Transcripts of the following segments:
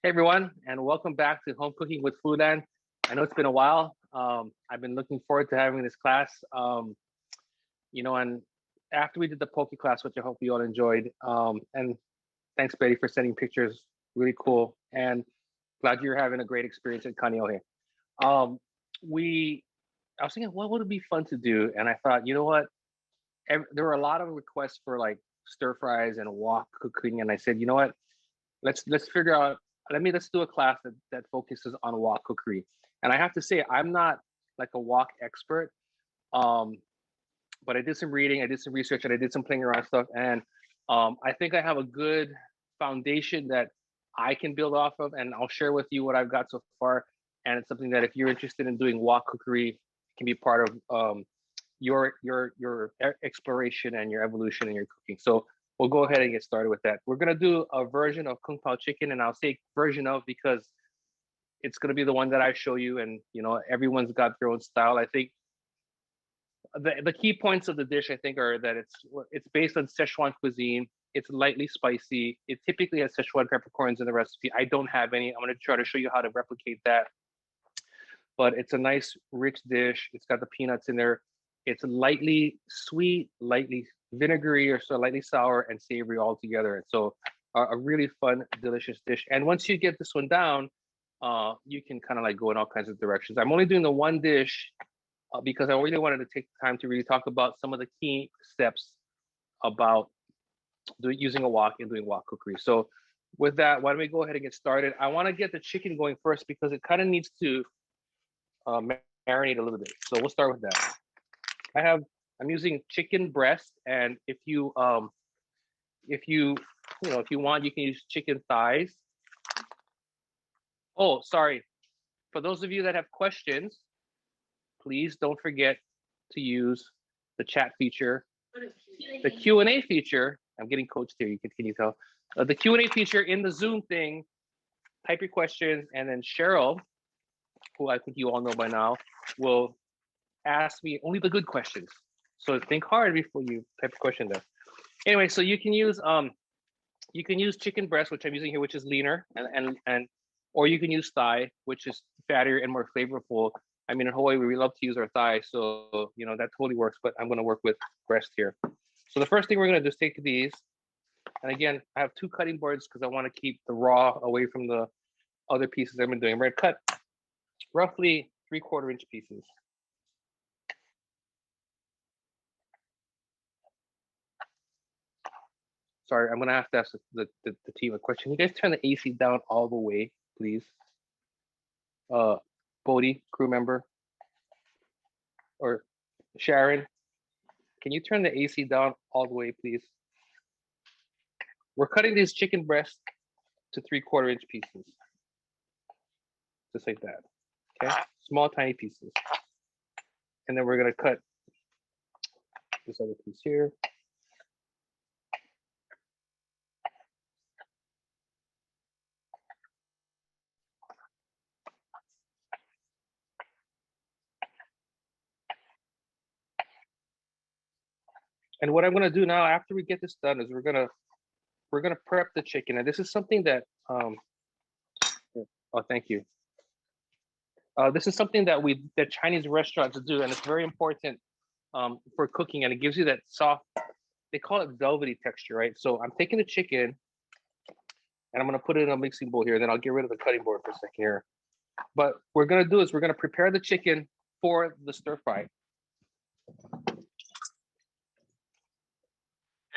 Hey everyone, and welcome back to Home Cooking with Foodland. I know it's been a while. I've been looking forward to having this class. And after we did the poke class, which I hope you all enjoyed, and thanks Betty for sending pictures. Really cool, and glad you're having a great experience at Kanio here. Um, we, I was thinking, what would it be fun to do? And I thought, you know what? There were a lot of requests for like stir fries and wok cooking, and I said, you know what? Let's figure out. Let's do a class that focuses on wok cookery. And I have to say, I'm not like a wok expert, um, but I did some reading, I did some research, and I did some playing around stuff. And I think I have a good foundation that I can build off of, and I'll share with you what I've got so far. And it's something that if you're interested in doing wok cookery, can be part of your exploration and your evolution in your cooking. So we'll go ahead and get started with that. We're gonna do a version of Kung Pao Chicken, and I'll say version of because it's gonna be the one that I show you, and everyone's got their own style. I think the key points of the dish I think are that it's based on Sichuan cuisine. It's lightly spicy. It typically has Sichuan peppercorns in the recipe. I don't have any. I'm gonna try to show you how to replicate that. But it's a nice rich dish. It's got the peanuts in there. It's lightly sweet, lightly vinegary, or so lightly sour and savory all together. And so a really fun, delicious dish. And once you get this one down, you can kind of like go in all kinds of directions. I'm only doing the one dish because I really wanted to take time to really talk about some of the key steps about using a wok and doing wok cookery. So with that, why don't we go ahead and get started? I want to get the chicken going first because it kind of needs to marinate a little bit. So we'll start with that. I'm using chicken breast, and if you want, you can use chicken thighs. Oh, sorry. For those of you that have questions, please don't forget to use the chat feature, the Q&A feature. I'm getting coached here. Can you tell? The Q&A feature in the Zoom thing. Type your questions, and then Cheryl, who I think you all know by now, will ask me only the good questions. So think hard before you type a question there. Anyway, so you can use chicken breast, which I'm using here, which is leaner, and or you can use thigh, which is fattier and more flavorful. I mean, in Hawaii, we love to use our thigh, so that totally works. But I'm going to work with breast here. So the first thing we're going to do is take these, and again, I have two cutting boards because I want to keep the raw away from the other pieces I've been doing. I'm going to cut roughly 3/4 inch pieces. Sorry, I'm gonna have to ask the team a question. Can you guys turn the AC down all the way, please? Bodie, crew member, or Sharon, can you turn the AC down all the way, please? We're cutting these chicken breasts to 3/4 inch pieces, just like that. Okay, small, tiny pieces, and then we're gonna cut this other piece here. And what I'm gonna do now, after we get this done, is we're gonna prep the chicken, and this is something that oh, thank you. This is something that Chinese restaurants do, and it's very important for cooking, and it gives you that soft. They call it velvety texture, right? So I'm taking the chicken, and I'm gonna put it in a mixing bowl here. Then I'll get rid of the cutting board for a second here. But what we're gonna do is we're gonna prepare the chicken for the stir fry.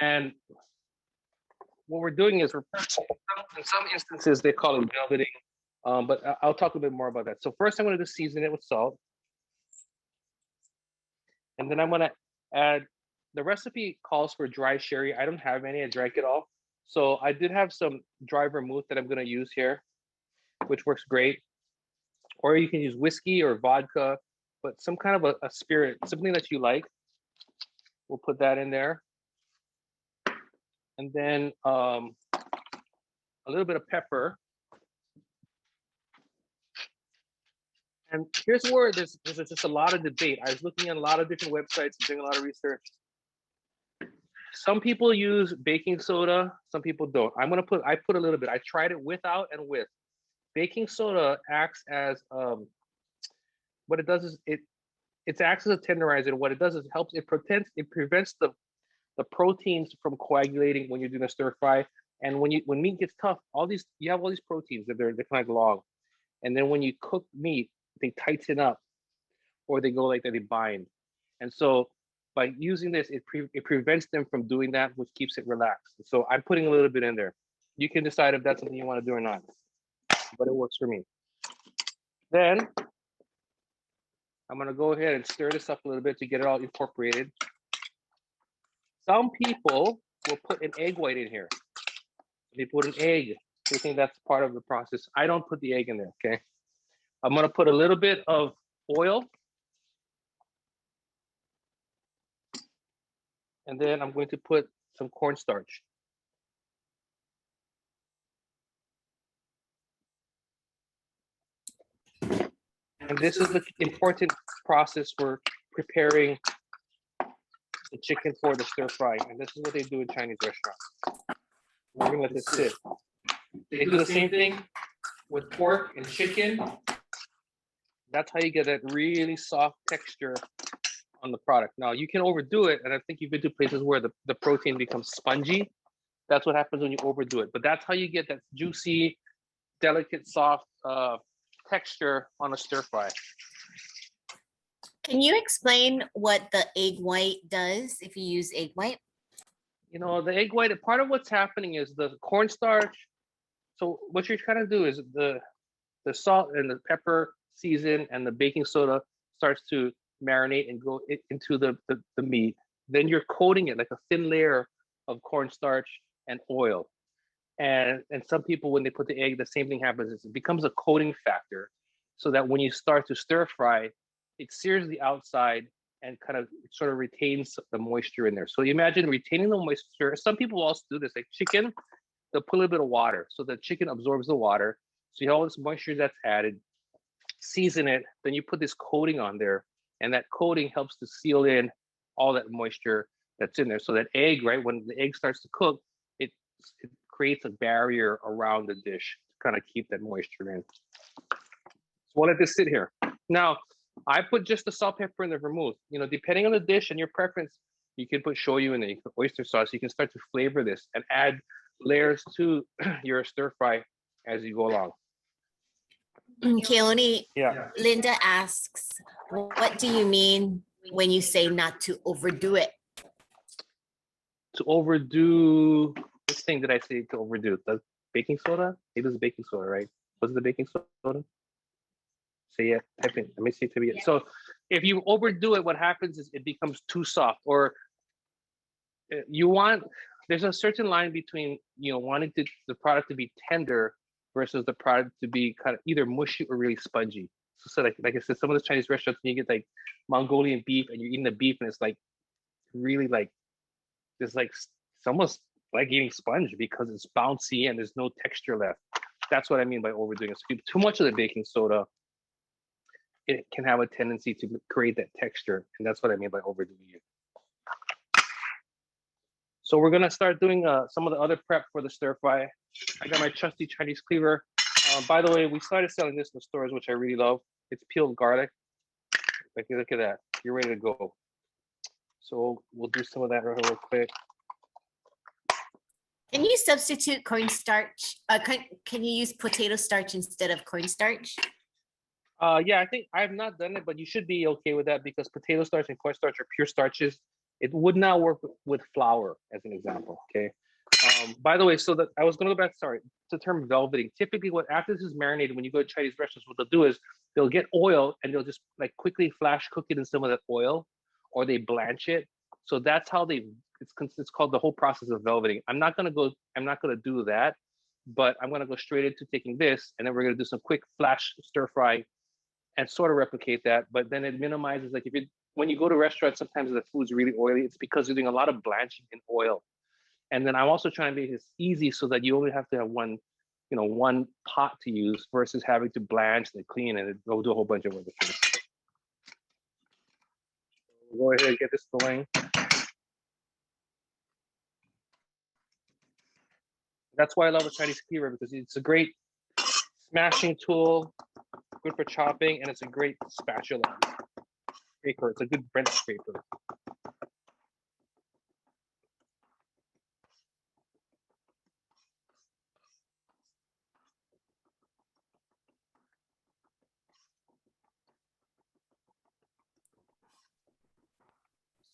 And what we're doing is in some instances they call it velveting, but I'll talk a little bit more about that. So first I'm going to just season it with salt, and then I'm going to add. The recipe calls for dry sherry. I don't have any. I drank it all, so I did have some dry vermouth that I'm going to use here, which works great. Or you can use whiskey or vodka, but some kind of a spirit, something that you like. We'll put that in there. And then a little bit of pepper. And here's where there's just a lot of debate. I was looking at a lot of different websites and doing a lot of research. Some people use baking soda, some people don't. I put a little bit. I tried it without and with. baking soda acts as what it does is it acts as a tenderizer. What it does is it prevents the proteins from coagulating when you're doing a stir fry. And when meat gets tough, you have all these proteins that they're kind of long. And then when you cook meat, they tighten up or they go like that, they bind. And so by using this, it prevents them from doing that, which keeps it relaxed. So I'm putting a little bit in there. You can decide if that's something you want to do or not, but it works for me. Then I'm gonna go ahead and stir this up a little bit to get it all incorporated. Some people will put an egg white in here. They put an egg. They think that's part of the process. I don't put the egg in there, okay? I'm gonna put a little bit of oil. And then I'm going to put some cornstarch. And this is the important process for preparing the chicken for the stir fry. And this is what they do in Chinese restaurants. We're gonna let this sit. They do the same thing with pork and chicken. That's how you get that really soft texture on the product. Now you can overdo it, and I think you've been to places where the protein becomes spongy. That's what happens when you overdo it. But that's how you get that juicy, delicate, soft texture on a stir fry. Can you explain what the egg white does if you use egg white? You know, the egg white, part of what's happening is the cornstarch. So what you're trying to do is the salt and the pepper season and the baking soda starts to marinate and go into the meat. Then you're coating it like a thin layer of cornstarch and oil. And some people, when they put the egg, the same thing happens. It becomes a coating factor so that when you start to stir fry, it sears the outside and kind of sort of retains the moisture in there. So you imagine retaining the moisture. Some people also do this, like chicken, they'll put a little bit of water so the chicken absorbs the water. So you have all this moisture that's added, season it, then you put this coating on there, and that coating helps to seal in all that moisture that's in there. So that egg, right, when the egg starts to cook, it creates a barrier around the dish to kind of keep that moisture in. So we'll let this sit here. Now, I put just the salt, pepper, and the vermouth. You know, depending on the dish and your preference, you can put shoyu in there, you can put oyster sauce. You can start to flavor this and add layers to your stir fry as you go along. Keoni, Yeah. Linda asks, what do you mean when you say not to overdo it? To overdo, which thing did I say to overdo? The baking soda? Maybe it's baking soda, right? Was it the baking soda? Say it, type in. Let me see it. So if you overdo it, what happens is it becomes too soft, or there's a certain line between, you know, wanting the product to be tender versus the product to be kind of either mushy or really spongy. So like I said, some of the Chinese restaurants, you get like Mongolian beef and you're eating the beef and it's like really like, it's almost like eating sponge because it's bouncy and there's no texture left. That's what I mean by overdoing it. So too much of the baking soda, it can have a tendency to create that texture. And that's what I mean by overdoing it. So we're gonna start doing some of the other prep for the stir fry. I got my trusty Chinese cleaver. By the way, we started selling this in the stores, which I really love. It's peeled garlic. Like, look at that, you're ready to go. So we'll do some of that real quick. Can you substitute cornstarch? Can you use potato starch instead of cornstarch? Yeah, I think I've not done it, but you should be okay with that because potato starch and cornstarch are pure starches. It would not work with flour, as an example, okay? By the way, so that I was gonna go back, sorry, to the term velveting. Typically, after this is marinated, when you go to Chinese restaurants, what they'll do is they'll get oil and they'll just like quickly flash cook it in some of that oil, or they blanch it. So that's how it's called the whole process of velveting. I'm not gonna do that, but I'm gonna go straight into taking this, and then we're gonna do some quick flash stir fry and sort of replicate that, but then it minimizes, like when you go to restaurants, sometimes the food's really oily. It's because you're doing a lot of blanching in oil. And then I'm also trying to make this easy so that you only have to have one pot to use versus having to blanch and clean and go do a whole bunch of other things. Go ahead and get this going. That's why I love a Chinese cleaver, because it's a great smashing tool, good for chopping, and it's a great spatula. Scraper. It's a good bench scraper.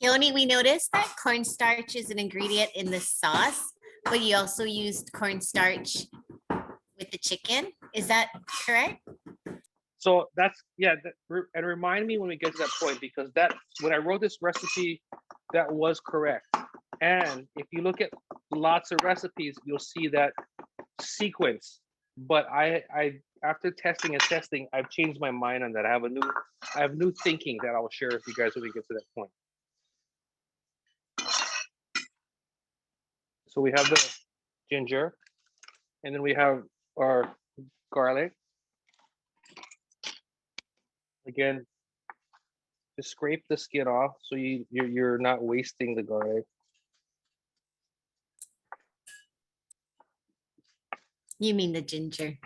Keoni, we noticed that cornstarch is an ingredient in the sauce, but you also used cornstarch with the chicken. Is that correct? So that's, yeah, and remind me when we get to that point, because that, when I wrote this recipe, that was correct. And if you look at lots of recipes, you'll see that sequence. But I after testing and testing, I've changed my mind on that. I have new thinking that I'll share with you guys when we get to that point. So we have the ginger, and then we have our garlic. Again, just scrape the skin off so you're not wasting the garlic. You mean the ginger.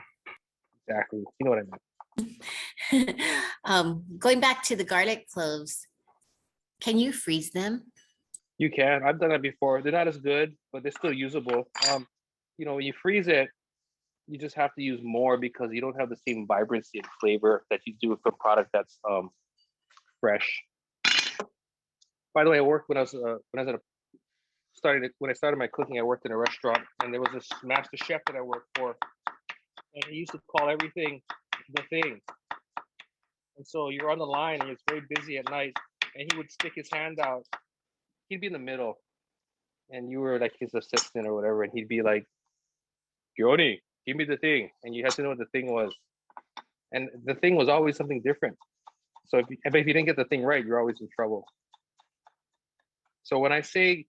Exactly. You know what I mean. Going back to the garlic cloves, can you freeze them? You can. I've done that before. They're not as good, but they're still usable. You know, when you freeze it, you just have to use more because you don't have the same vibrancy and flavor that you do with a product that's fresh. By the way, I worked when I started my cooking. I worked in a restaurant, and there was this master chef that I worked for, and he used to call everything the thing. And so you're on the line, and it's very busy at night, and he would stick his hand out. He'd be in the middle, and you were like his assistant or whatever, and he'd be like, "Keoni, give me the thing," and you had to know what the thing was, and the thing was always something different. So if you didn't get the thing right, you're always in trouble. So when I say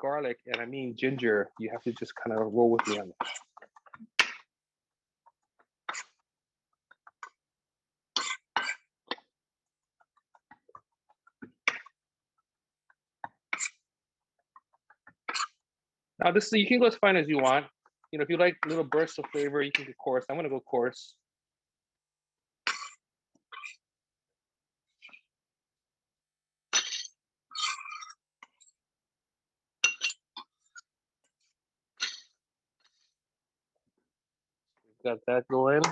garlic and I mean ginger, you have to just kind of roll with me on that. Now this is, you can go as fine as you want. You know, if you like little bursts of flavor, you can go coarse. I'm gonna go coarse. Got that going.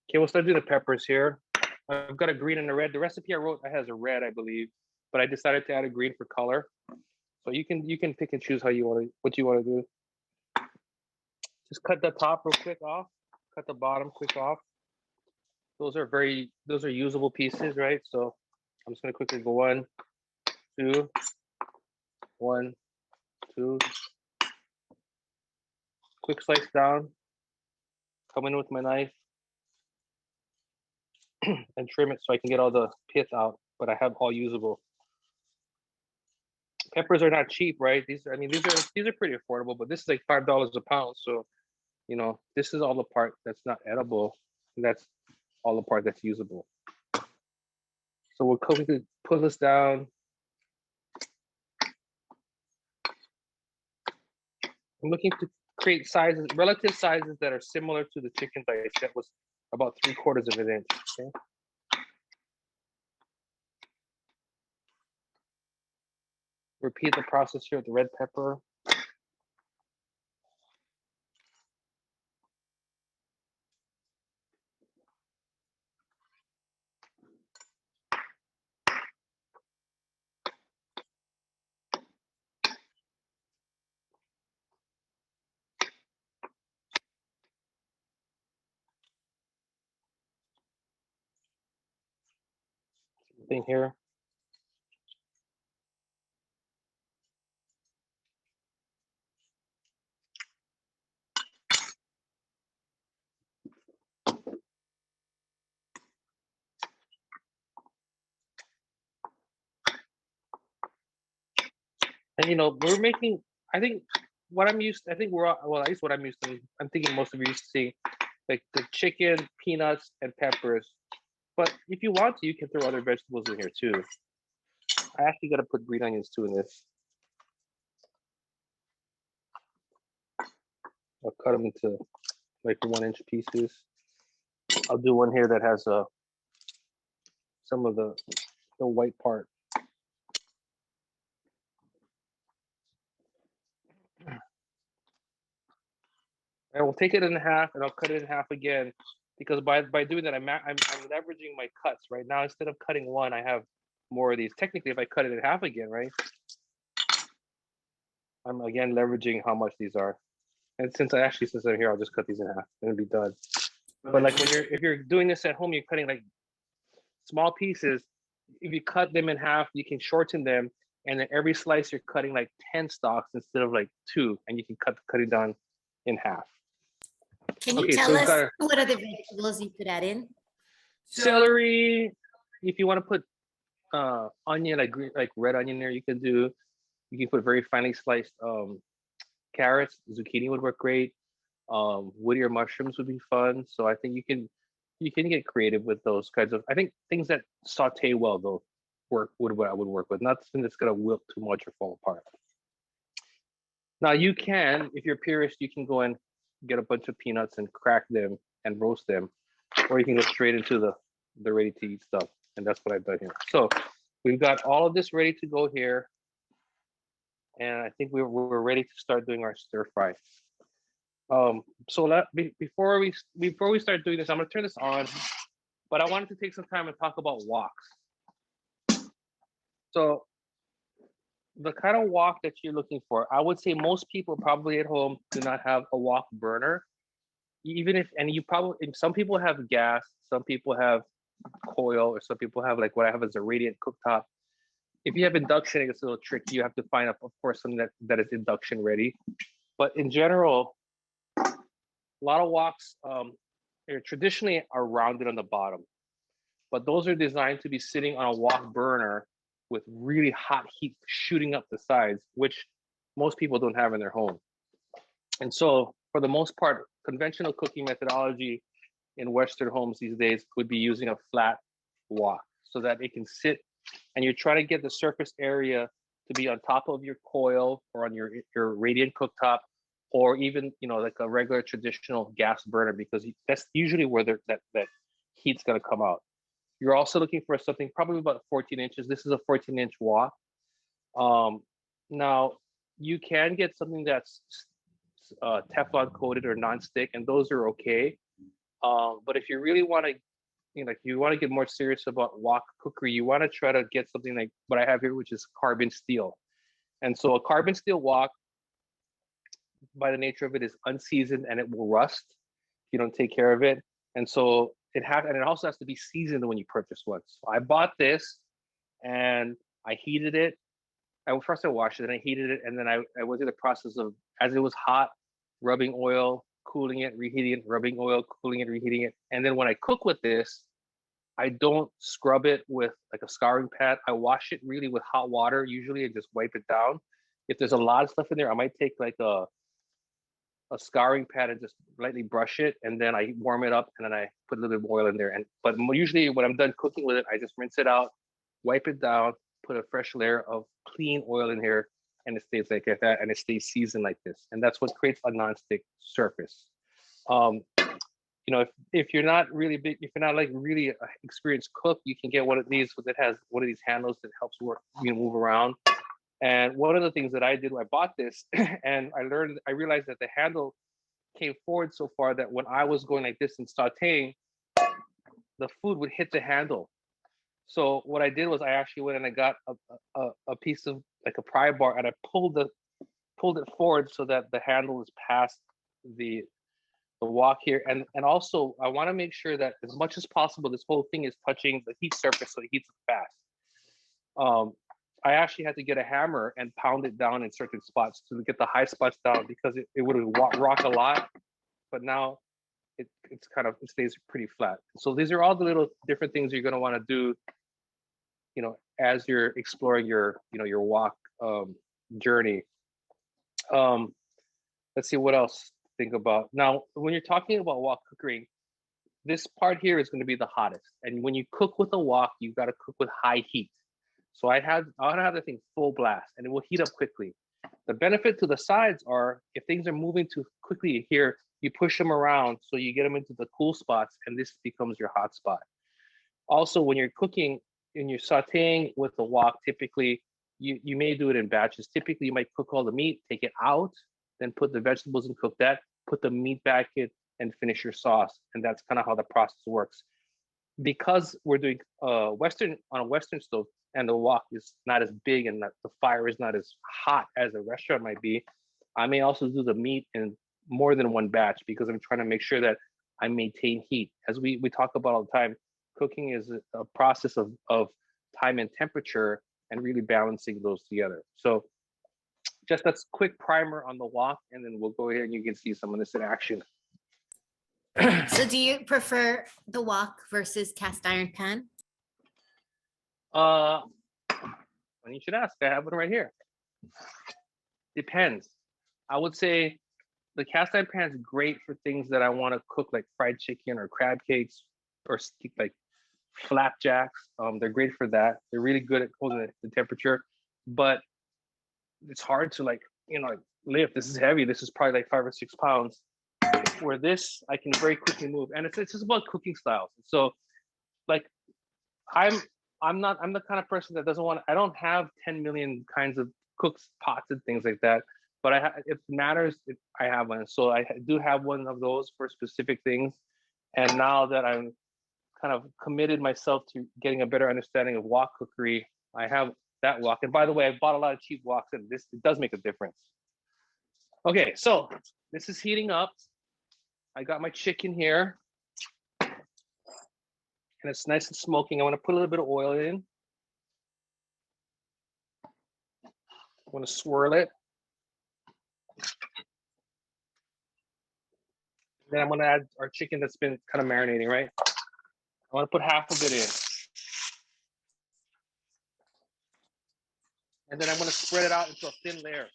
Okay, we'll start doing the peppers here. I've got a green and a red. The recipe I wrote has a red, I believe, but I decided to add a green for color. So you can pick and choose how you want to, what you want to do. Just cut the top real quick off. Cut the bottom quick off. Those are usable pieces, right? So I'm just gonna quickly go 1, 2, 1, 2. Quick slice down. Come in with my knife and trim it so I can get all the pith out, but I have all usable. Peppers are not cheap, right? These are pretty affordable, but this is like $5 a pound. So, you know, this is all the part that's not edible, and that's all the part that's usable. So we'll quickly put this down. I'm looking to create sizes, relative sizes that are similar to the chicken dice. That was about 3/4 of an inch. Okay. Repeat the process here with the red pepper. Thing here. And you know, we're making, I think what I'm used to, I think we're all, well, at least what I'm used to, I'm thinking most of you used to seeing like the chicken, peanuts, and peppers. But if you want to, you can throw other vegetables in here too. I actually got to put green onions too in this. I'll cut them into like 1-inch pieces. I'll do one here that has some of the white part. And we'll take it in half, and I'll cut it in half again, because by doing that, I'm leveraging my cuts. Right now, instead of cutting one, I have more of these. Technically, if I cut it in half again, right, I'm again leveraging how much these are. And since I'm here, I'll just cut these in half and it'll be done. But like if you're doing this at home, you're cutting like small pieces. If you cut them in half, you can shorten them, and then every slice you're cutting like 10 stalks instead of like 2, and you can cut it down in half. Can you tell us what other vegetables you could add in? Celery. If you want to put onion, like red onion there, you can do. You can put very finely sliced carrots. Zucchini would work great. Woodier mushrooms would be fun. So I think you can get creative with those kinds of. I think things that saute well though would work with. Not something that's gonna wilt too much or fall apart. Now you can, if you're a purist, you can go and get a bunch of peanuts and crack them and roast them, or you can go straight into the ready to eat stuff. And that's what I've done here. So we've got all of this ready to go here. And I think we're ready to start doing our stir fry. So before we start doing this, I'm gonna turn this on, but I wanted to take some time and talk about woks. So the kind of wok that you're looking for, I would say most people probably at home do not have a wok burner. Some people have gas, some people have coil, or some people have like what I have as a radiant cooktop. If you have induction, it's a little tricky. You have to find, of course, something that is induction ready. But in general, a lot of woks traditionally are rounded on the bottom, but those are designed to be sitting on a wok burner with really hot heat shooting up the sides, which most people don't have in their home. And so for the most part, conventional cooking methodology in Western homes these days would be using a flat wok so that it can sit, and you're trying to get the surface area to be on top of your coil or on your radiant cooktop, or even like a regular traditional gas burner, because that's usually where that heat's going to come out. You're also looking for something probably about 14 inches. This is a 14-inch wok. Now you can get something that's Teflon coated or non-stick, and those are okay. But if you really want to, you want to get more serious about wok cookery, you want to try to get something like what I have here, which is carbon steel. And so a carbon steel wok, by the nature of it, is unseasoned and it will rust if you don't take care of it. And so it also has to be seasoned when you purchase one. So I bought this and I heated it. First I washed it and I heated it, and then I went through the process of, as it was hot, rubbing oil, cooling it, reheating it, rubbing oil, cooling it, reheating it. And then when I cook with this, I don't scrub it with like a scouring pad. I wash it really with hot water usually and just wipe it down. If there's a lot of stuff in there, I might take like a scouring pad and just lightly brush it, and then I warm it up, and then I put a little bit of oil in there. But usually when I'm done cooking with it, I just rinse it out, wipe it down, put a fresh layer of clean oil in here, and it stays like that, and it stays seasoned like this. And that's what creates a non-stick surface. If you're not really big, if you're not like really experienced cook, you can get one of these that has one of these handles that helps move around. And one of the things that I did when I bought this, and I realized that the handle came forward so far that when I was going like this and sauteing, the food would hit the handle. So what I did was I actually went and I got a piece of like a pry bar, and I pulled it forward so that the handle is past the wok here. And also I want to make sure that as much as possible, this whole thing is touching the heat surface so it heats fast. I actually had to get a hammer and pound it down in certain spots to get the high spots down, because it would rock a lot, but now it stays pretty flat. So these are all the little different things you're going to want to do, as you're exploring your wok journey. Let's see what else to think about. Now, when you're talking about wok cookery, this part here is going to be the hottest. And when you cook with a wok, you've got to cook with high heat. So I'll have the thing full blast, and it will heat up quickly. The benefit to the sides are if things are moving too quickly here, you push them around so you get them into the cool spots, and this becomes your hot spot. Also, when you're cooking and you're sauteing with the wok, typically you may do it in batches. Typically, you might cook all the meat, take it out, then put the vegetables and cook that, put the meat back in, and finish your sauce. And that's kind of how the process works. Because we're doing Western on a Western stove, and the wok is not as big and the fire is not as hot as a restaurant might be, I may also do the meat in more than one batch because I'm trying to make sure that I maintain heat. As we talk about all the time, cooking is a process of time and temperature and really balancing those together. So just a quick primer on the wok, and then we'll go ahead and you can see some of this in action. So do you prefer the wok versus cast iron pan? When you should ask, I have one right here. Depends. I would say the cast iron pan is great for things that I want to cook, like fried chicken or crab cakes or like flapjacks. They're great for that. They're really good at holding the temperature, but it's hard to lift. This is heavy. This is probably like 5 or 6 pounds. Where this, I can very quickly move, and it's just about cooking styles. So, like, I'm the kind of person that doesn't want. I don't have 10 million kinds of cooks pots and things like that. But if it matters, I have one. So I do have one of those for specific things. And now that I'm kind of committed myself to getting a better understanding of wok cookery, I have that wok. And by the way, I bought a lot of cheap woks, and it does make a difference. Okay, so this is heating up. I got my chicken here, and it's nice and smoking. I want to put a little bit of oil in. I want to swirl it. Then I'm going to add our chicken that's been kind of marinating, right? I want to put half of it in. And then I'm going to spread it out into a thin layer.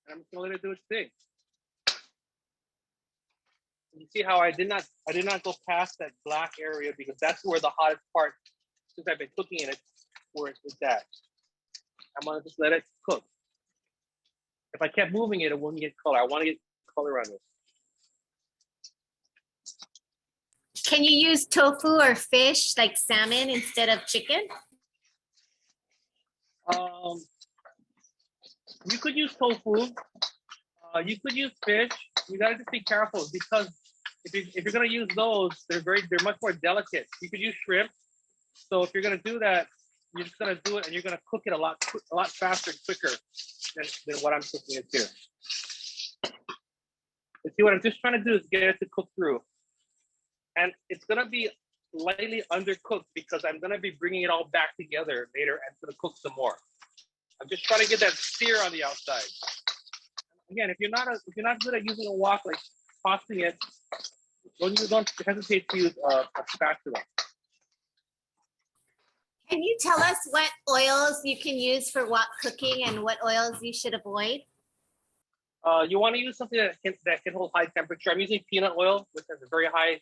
And I'm just going to let it do its thing. You see how I did not go past that black area, because that's where the hottest part, since I've been cooking in it, where it's at. I'm gonna just let it cook. If I kept moving it, it wouldn't get color. I want to get color on this. Can you use tofu or fish like salmon instead of chicken? You could use tofu. You could use fish. You gotta just be careful, because if you're gonna use those, they're much more delicate. You could use shrimp. So if you're gonna do that, you're just gonna do it, and you're gonna cook it a lot faster and quicker than what I'm cooking it to. You see, what I'm just trying to do is get it to cook through, and it's gonna be lightly undercooked because I'm gonna be bringing it all back together later and gonna cook some more. I'm just trying to get that sear on the outside. Again, if you're not good at using a wok, like tossing it, don't hesitate to use a spatula. Can you tell us what oils you can use for wok cooking and what oils you should avoid? You want to use something that can hold high temperature. I'm using peanut oil, which has a very high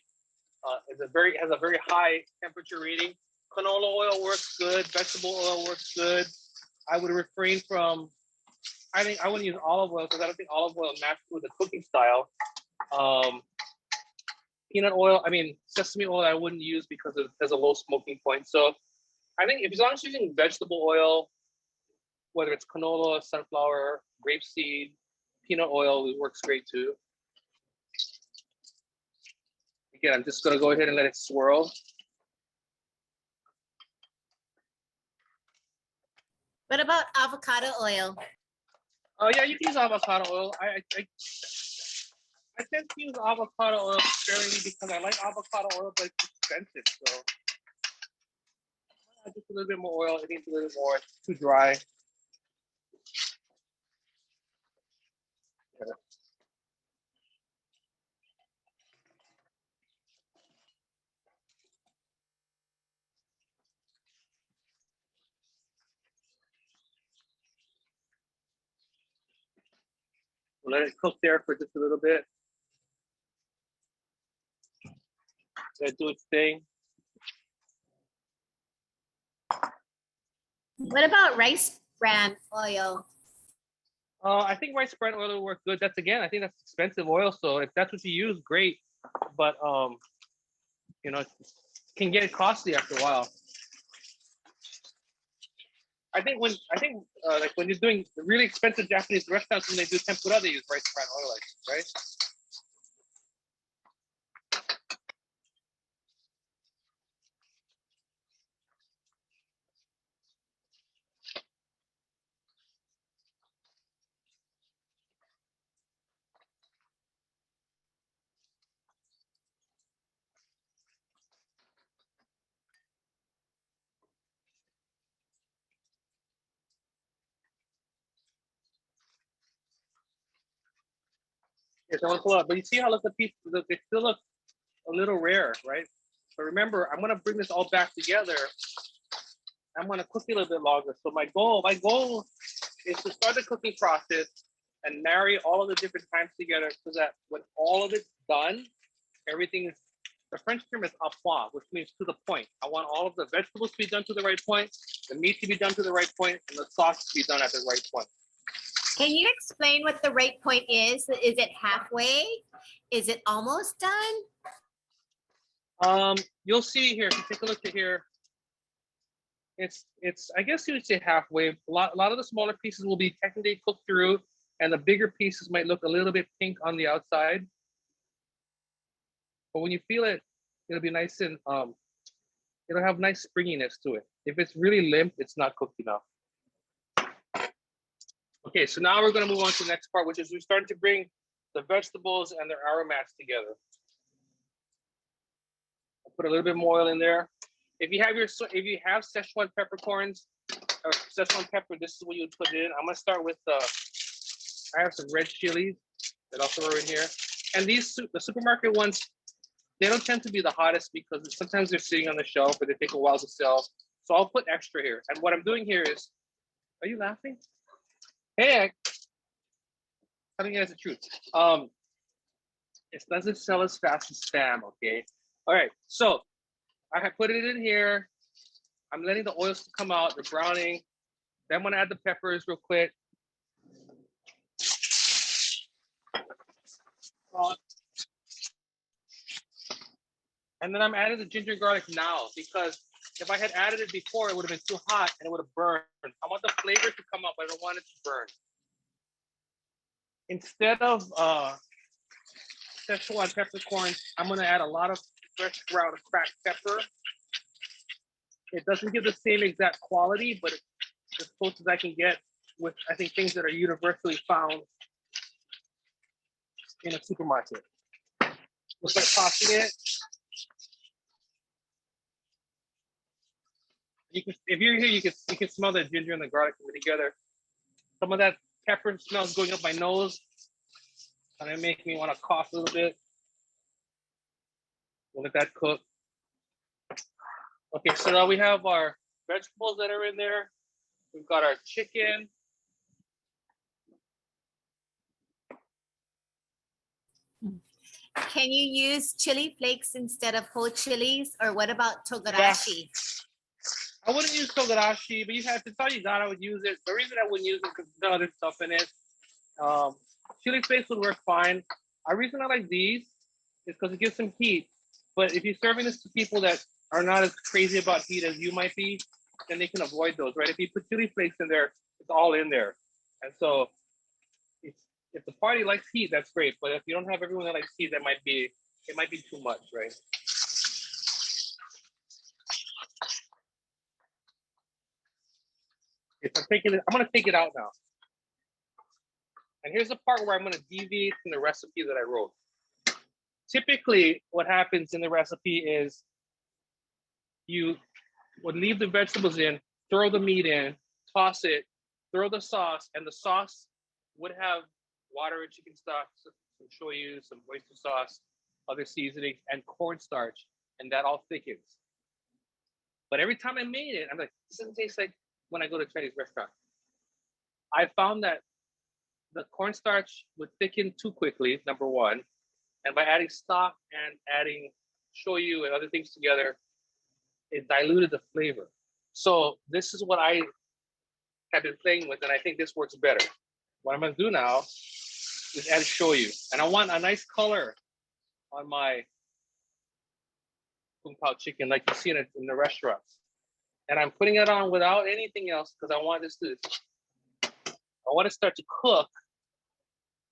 temperature rating. Canola oil works good. Vegetable oil works good. I would refrain from. I wouldn't use olive oil because I don't think olive oil matches with the cooking style. Peanut oil, sesame oil, I wouldn't use because it has a low smoking point. So I think as long as you're using vegetable oil, whether it's canola, sunflower, grapeseed, peanut oil, it works great too. Again, I'm just going to go ahead and let it swirl. What about avocado oil? Oh yeah, you can use avocado oil. I tend to use avocado oil sparingly because I like avocado oil, but it's expensive. So just a little bit more oil. It needs a little more. It's too dry. Yeah. Let it cook there for just a little bit. Let it do its thing. What about rice bran oil? I think rice bran oil will work good. That's again, I think that's expensive oil. So if that's what you use, great. But you know, it can get costly after a while. I think like when you're doing really expensive Japanese restaurants, when they do tempura, they use rice bran oil, like this, right? Yes, I want to pull out. But you see how look the piece, they still look a little rare, right? But remember, I'm gonna bring this all back together. I'm gonna cook it a little bit longer. So my goal is to start the cooking process and marry all of the different times together so that when all of it's done, everything is, the French term is à point, which means to the point. I want all of the vegetables to be done to the right point, the meat to be done to the right point, and the sauce to be done at the right point. Can you explain what the right point is? Is it halfway? Is it almost done? You'll see here, if you take a look at here, it's I guess you would say halfway. A lot of the smaller pieces will be technically cooked through, and the bigger pieces might look a little bit pink on the outside. But when you feel it, it'll be nice and it'll have nice springiness to it. If it's really limp, it's not cooked enough. Okay, so now we're gonna move on to the next part, which is we're starting to bring the vegetables and their aromats together. I'll put a little bit more oil in there. If you have Sichuan peppercorns or Sichuan pepper, this is what you would put in. I'm gonna start with I have some red chilies that I'll throw in here. And these the supermarket ones, they don't tend to be the hottest because sometimes they're sitting on the shelf or they take a while to sell. So I'll put extra here. And what I'm doing here is, are you laughing? Hey, I think that's the truth. It doesn't sell as fast as spam, okay? All right, so I have put it in here. I'm letting the oils come out, they're browning. Then I'm gonna add the peppers real quick. And then I'm adding the ginger and garlic now because if I had added it before, it would have been too hot and it would have burned. I want the flavor to come up, but I don't want it to burn. Instead of Szechuan peppercorns, I'm gonna add a lot of fresh ground cracked pepper. It doesn't give the same exact quality, but it's as close as I can get with, I think, things that are universally found in a supermarket. We'll start tossing it. If you're here, you can smell the ginger and the garlic coming together. Some of that pepper smell is going up my nose, and it makes me want to cough a little bit. We'll let that cook. Okay, so now we have our vegetables that are in there. We've got our chicken. Can you use chili flakes instead of whole chilies? Or what about togarashi? I wouldn't use togarashi, but if it's all you got, I would use it. The reason I wouldn't use it is because there's other stuff in it. Chili flakes would work fine. The reason I like these is because it gives some heat. But if you're serving this to people that are not as crazy about heat as you might be, then they can avoid those, right? If you put chili flakes in there, it's all in there. And so if the party likes heat, that's great. But if you don't have everyone that likes heat, it might be too much, right? I'm gonna take it out now. And here's the part where I'm gonna deviate from the recipe that I wrote. Typically, what happens in the recipe is you would leave the vegetables in, throw the meat in, toss it, throw the sauce, and the sauce would have water and chicken stock, some shoyu, some oyster sauce, other seasonings, and cornstarch, and that all thickens. But every time I made it, I'm like, this doesn't taste like when I go to a Chinese restaurant. I found that the cornstarch would thicken too quickly, number one. And by adding stock and adding shoyu and other things together, it diluted the flavor. So this is what I have been playing with, and I think this works better. What I'm gonna do now is add shoyu. And I want a nice color on my Kung Pao chicken like you see it in the restaurants. And I'm putting it on without anything else because I want to start to cook,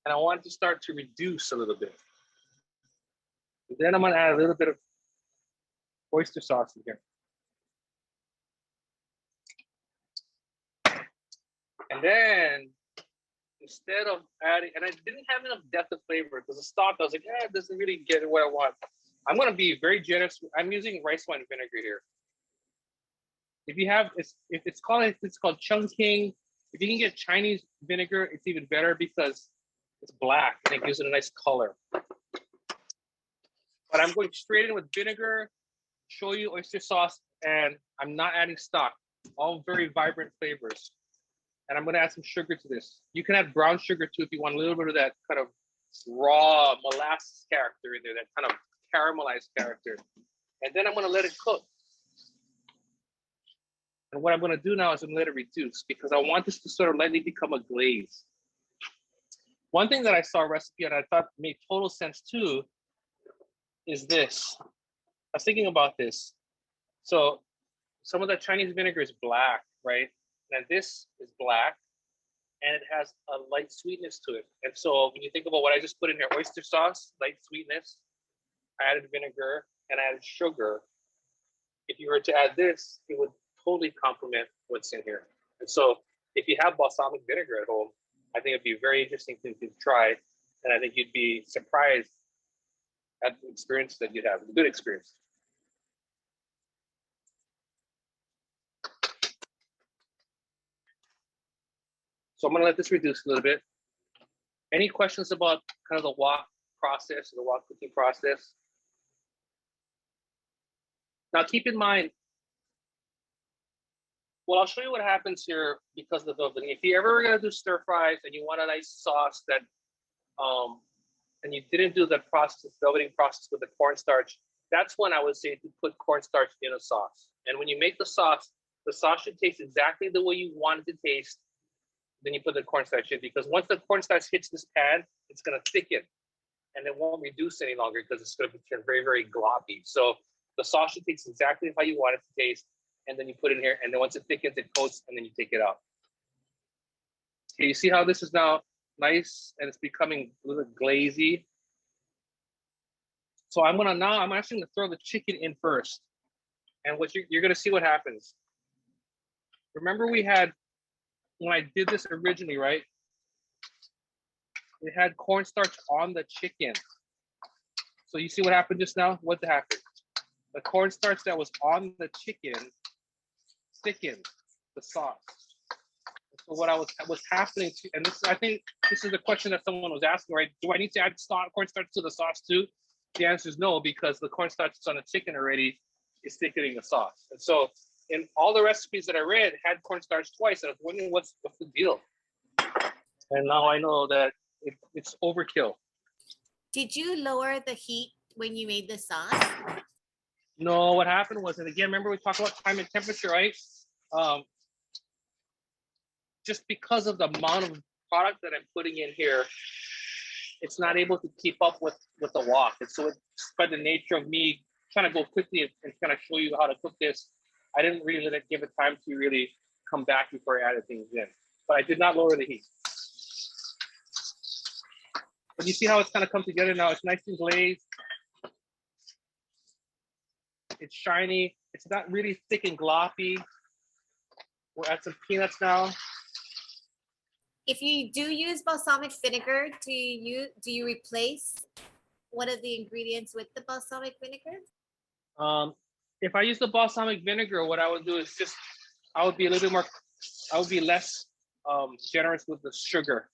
and I want it to start to reduce a little bit. And then I'm gonna add a little bit of oyster sauce in here. And then instead of adding, and I didn't have enough depth of flavor because the stock, I was like, it doesn't really get what I want. I'm gonna be very generous. I'm using rice wine vinegar here. If you have, it's called Chungking. If you can get Chinese vinegar, it's even better because it's black and it gives it a nice color. But I'm going straight in with vinegar, shoyu, oyster sauce, and I'm not adding stock. All very vibrant flavors. And I'm gonna add some sugar to this. You can add brown sugar too if you want a little bit of that kind of raw molasses character in there, that kind of caramelized character. And then I'm gonna let it cook. And what I'm gonna do now is I'm gonna let it reduce because I want this to sort of lightly become a glaze. One thing that I saw a recipe and I thought made total sense too is this. I was thinking about this. So some of the Chinese vinegar is black, right? And this is black and it has a light sweetness to it. And so when you think about what I just put in here, oyster sauce, light sweetness, I added vinegar and I added sugar. If you were to add this, it would totally complement what's in here. And so if you have balsamic vinegar at home, I think it'd be a very interesting thing to try. And I think you'd be surprised at the experience that you'd have, a good experience. So I'm gonna let this reduce a little bit. Any questions about kind of the wok process, the wok cooking process? Now keep in mind, well, I'll show you what happens here because of the opening. If you ever are gonna do stir fries and you want a nice sauce that, and you didn't do the process, the opening process with the cornstarch, that's when I would say to put cornstarch in a sauce. And when you make the sauce should taste exactly the way you want it to taste. Then you put the cornstarch in because once the cornstarch hits this pan, it's gonna thicken and it won't reduce any longer because it's gonna turn very, very gloppy. So the sauce should taste exactly how you want it to taste. And then you put it in here and then once it thickens, it coats and then you take it out. Okay, you see how this is now nice and it's becoming a little glazy. So I'm actually gonna throw the chicken in first. And what you're gonna see what happens. Remember when I did this originally, right? We had cornstarch on the chicken. So you see what happened just now? What happened? The cornstarch that was on the chicken thickened the sauce. So what was happening to, and this, I think this is the question that someone was asking, right? Do I need to add cornstarch to the sauce too? The answer is no, because the cornstarch that's on the chicken already is thickening the sauce. And so in all the recipes that I read had cornstarch twice, and I was wondering what's the deal. And now I know that it's overkill. Did you lower the heat when you made the sauce? No, what happened was, and again, remember we talked about time and temperature, right? Just because of the amount of product that I'm putting in here, it's not able to keep up with the wok. And so it's by the nature of me trying to go quickly and kind of show you how to cook this, I didn't really let it give it time to really come back before I added things in. But I did not lower the heat. But you see how it's kind of come together now? It's nice and glazed. It's shiny. It's not really thick and gloppy. We'll add some peanuts now. If you do use balsamic vinegar, do you replace one of the ingredients with the balsamic vinegar? If I use the balsamic vinegar, what I would do is I would be less generous with the sugar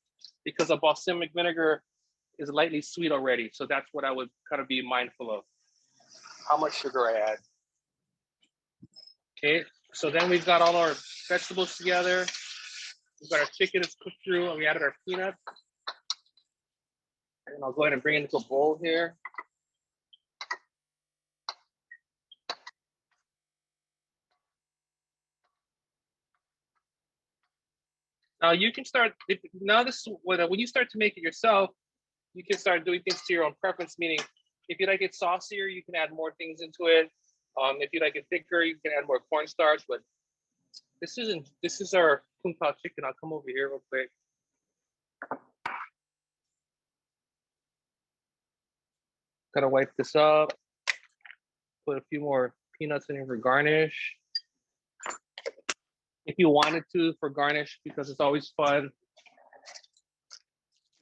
because the balsamic vinegar is lightly sweet already. So that's what I would kind of be mindful of, how much sugar I add. Okay, so then we've got all our vegetables together. We've got our chicken that's cooked through and we added our peanuts. And I'll go ahead and bring it into a bowl here. Now you can start, now this is when you start to make it yourself, you can start doing things to your own preference, meaning if you like it saucier, you can add more things into it. If you like it thicker, you can add more cornstarch, but this is our Kung Pao chicken. I'll come over here real quick. Gotta wipe this up. Put a few more peanuts in here for garnish. If you wanted to for garnish, because it's always fun,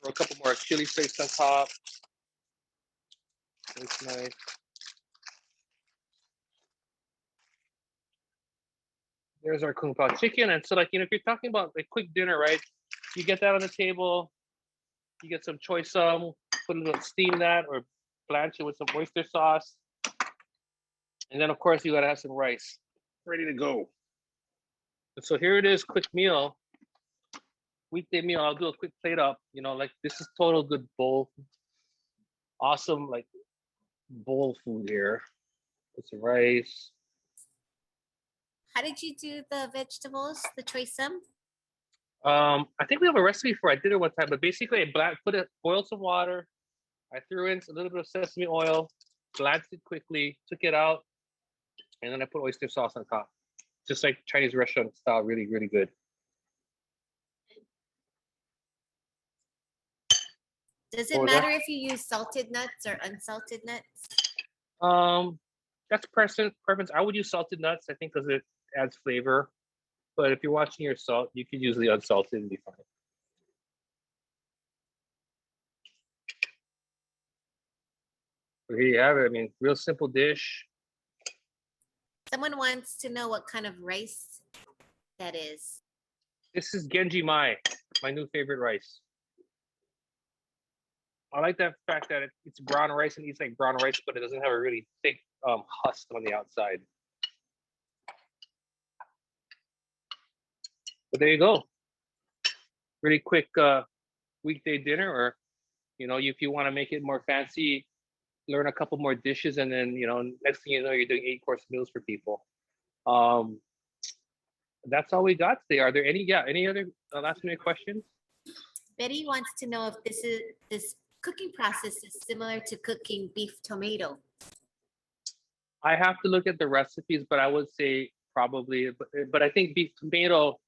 throw a couple more chili flakes on top. Looks nice. There's our Kung Pao chicken. And so, like, you know, if you're talking about a quick dinner, right? You get that on the table, you get some choy sum, put a little steam that or blanch it with some oyster sauce. And then, of course, you gotta have some rice ready to go. And so here it is, quick meal. Weekday meal, I'll do a quick plate up. You know, like this is total good bowl. Awesome, like bowl food here. Put some rice. How did you do the vegetables, the choy sum? I think we have a recipe for it. I did it one time, but basically I boiled some water. I threw in a little bit of sesame oil, blanched it quickly, took it out, and then I put oyster sauce on top. Just like Chinese restaurant style, really, really good. Does it matter if you use salted nuts or unsalted nuts? That's preference. I would use salted nuts, I think, because it adds flavor. But if you're watching your salt, you could use the unsalted and be fine. So here you have it. I mean, real simple dish. Someone wants to know what kind of rice that is. This is Genji Mai, my new favorite rice. I like that fact that it's brown rice and eats like brown rice, but it doesn't have a really thick husk on the outside. But there you go. Really quick weekday dinner, or you know, if you want to make it more fancy, learn a couple more dishes, and then you know, next thing you know, you're doing 8-course meals for people. That's all we got today. Are there any other last minute questions? Betty wants to know if this cooking process is similar to cooking beef tomato. I have to look at the recipes, but I would say probably. But I think beef tomato,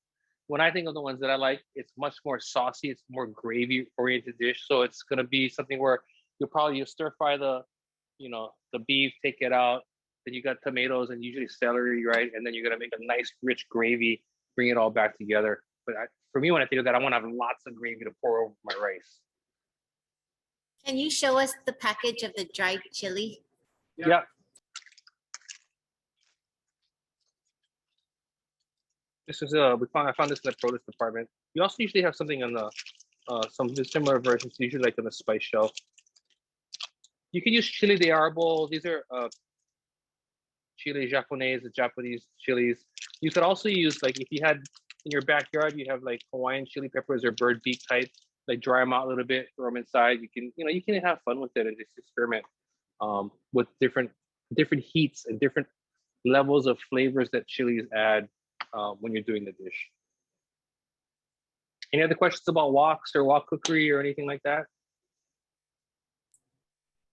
when I think of the ones that I like, it's much more saucy. It's more gravy oriented dish. So it's gonna be something where you'll stir fry the beef, take it out. Then you got tomatoes and usually celery, right? And then you're gonna make a nice rich gravy, bring it all back together. But for me, when I think of that, I want to have lots of gravy to pour over my rice. Can you show us the package of the dried chili? Yeah. This is I found this in the produce department. You also usually have something on the some similar versions, usually like on the spice shelf. You can use chili de arbol. These are chili japonese, the Japanese chilies. You could also use, like, if you had in your backyard, you have like Hawaiian chili peppers or bird beak type, like dry them out a little bit, throw them inside. You can have fun with it and just experiment with different heats and different levels of flavors that chilies add when you're doing the dish. Any other questions about woks or wok cookery or anything like that?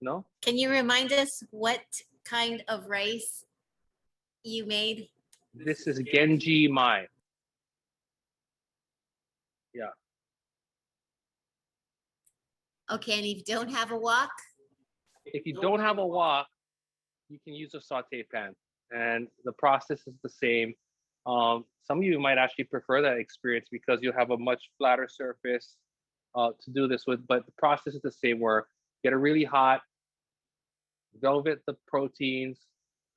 No? Can you remind us what kind of rice you made? This is Genji Mai. Yeah. Okay, and if you don't have a wok? If you don't have a wok, you can use a saute pan, and the process is the same. Some of you might actually prefer that experience because you'll have a much flatter surface to do this with, but the process is the same, where get it really hot, velvet the proteins,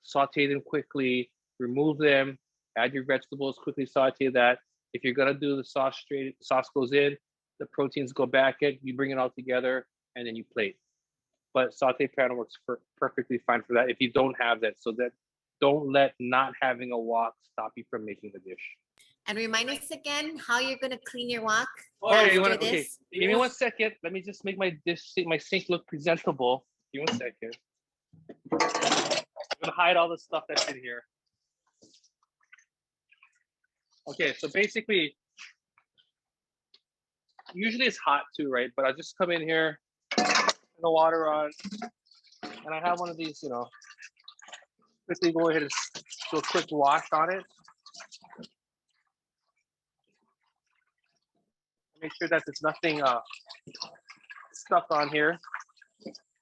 saute them quickly, remove them, add your vegetables, quickly saute that. If you're gonna do the sauce straight, sauce goes in, the proteins go back in, you bring it all together, and then you plate. But saute pan works perfectly fine for that if you don't have that. So that don't let not having a wok stop you from making the dish. And remind us again how you're gonna clean your wok. Okay, give me 1 second. Let me just make my sink look presentable. Give me 1 second. I'm gonna hide all the stuff that's in here. Okay, so basically, Usually it's hot too, right? But I'll just come in here, turn the water on, and I have one of these, quickly go ahead and do a quick wash on it. Make sure that there's nothing stuck on here.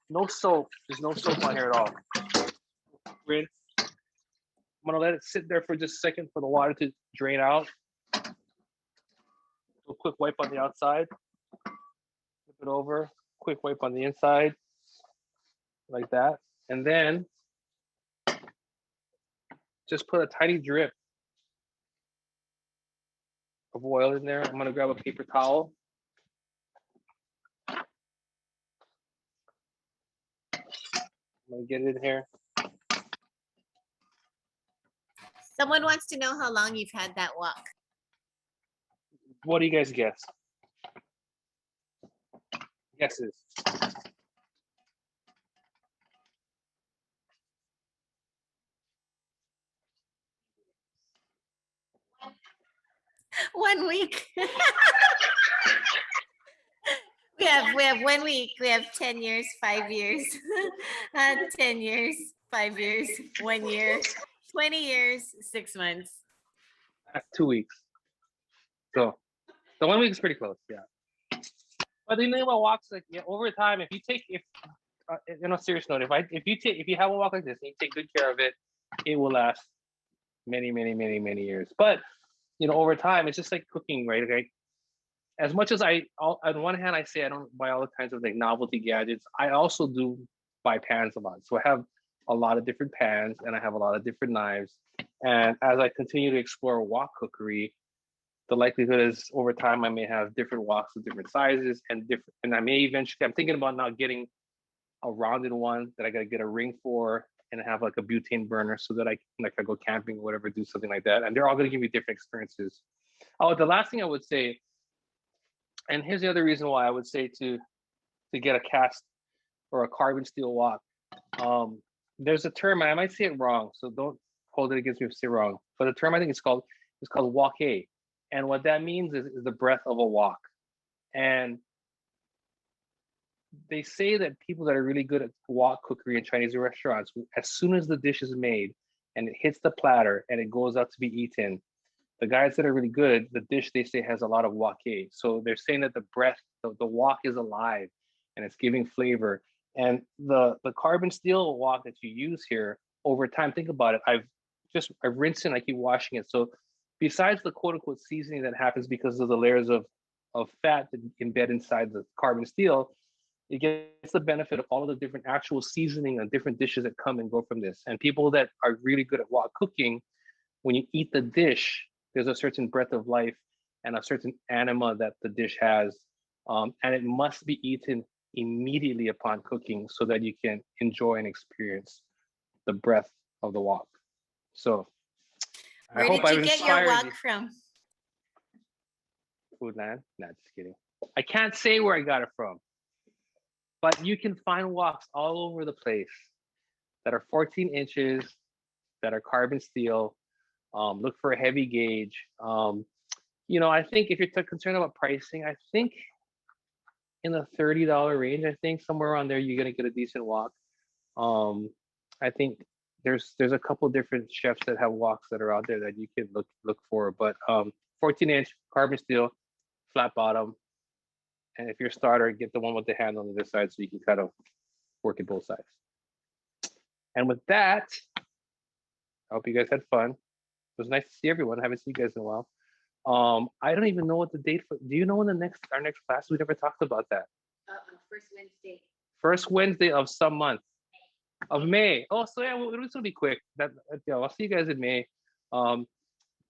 No soap. There's no soap on here at all. Rinse. I'm gonna let it sit there for just a second for the water to drain out. Do a quick wipe on the outside. Flip it over. Quick wipe on the inside. Like that. And then just put a tiny drip of oil in there. I'm gonna grab a paper towel. I'm gonna get it in here. Someone wants to know how long you've had that wok. What do you guys guess? Guesses. One week. We have 1 week. We have 10 years, 5 years, 10 years, 5 years, 1 year, 20 years, 6 months. 2 weeks. So the 1 week is pretty close, yeah. But the thing about walks, like over time, if serious note, if you have a walk like this and you take good care of it, it will last many, many, many, many years. But over time, it's just like cooking, right? Okay. As much as on one hand, I say I don't buy all the kinds of like novelty gadgets, I also do buy pans a lot. So I have a lot of different pans and I have a lot of different knives. And as I continue to explore wok cookery, the likelihood is over time I may have different woks of different sizes and I may eventually, I'm thinking about now getting a rounded one that I gotta get a ring for and have like a butane burner so that I go camping or whatever, do something like that. And they're all gonna give me different experiences. Oh, the last thing I would say, and here's the other reason why I would say to get a cast or a carbon steel wok. There's a term, I might say it wrong, so don't hold it against me if I say it wrong. But the term I think it's called wok-a. And what that means is the breath of a wok. And they say that people that are really good at wok cookery in Chinese restaurants, as soon as the dish is made and it hits the platter and it goes out to be eaten, the guys that are really good, the dish they say has a lot of wok-a. So they're saying that the breath, the wok is alive and it's giving flavor. And the carbon steel wok that you use here, over time, think about it. I've rinsed it and I keep washing it. So besides the quote unquote seasoning that happens because of the layers of fat that embed inside the carbon steel, it gets the benefit of all of the different actual seasoning and different dishes that come and go from this. And people that are really good at wok cooking, when you eat the dish, there's a certain breath of life and a certain anima that the dish has. And it must be eaten immediately upon cooking so that you can enjoy and experience the breath of the wok. So where did you get your wok from? Foodland? Nah, just kidding. I can't say where I got it from, but you can find woks all over the place that are 14 inches, that are carbon steel. Look for a heavy gauge. I think if you're concerned about pricing, I think in the $30 range, I think somewhere around there, you're gonna get a decent wok. I think there's a couple different chefs that have woks that are out there that you can look for, but 14-inch carbon steel, flat bottom, and if you're a starter, get the one with the handle on the other side so you can kind of work it both sides. And with that, I hope you guys had fun. It was nice to see everyone. I haven't seen you guys in a while. I don't even know what the date for. Do you know when our next class? We never talked about that. First Wednesday. First Wednesday of some month. Of May. Oh, so yeah, this will be quick. I'll see you guys in May.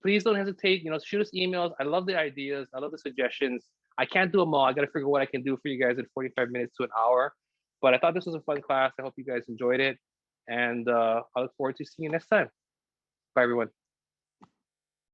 Please don't hesitate. Shoot us emails. I love the ideas. I love the suggestions. I can't do them all. I got to figure what I can do for you guys in 45 minutes to an hour. But I thought this was a fun class. I hope you guys enjoyed it. And I look forward to seeing you next time. Bye, everyone.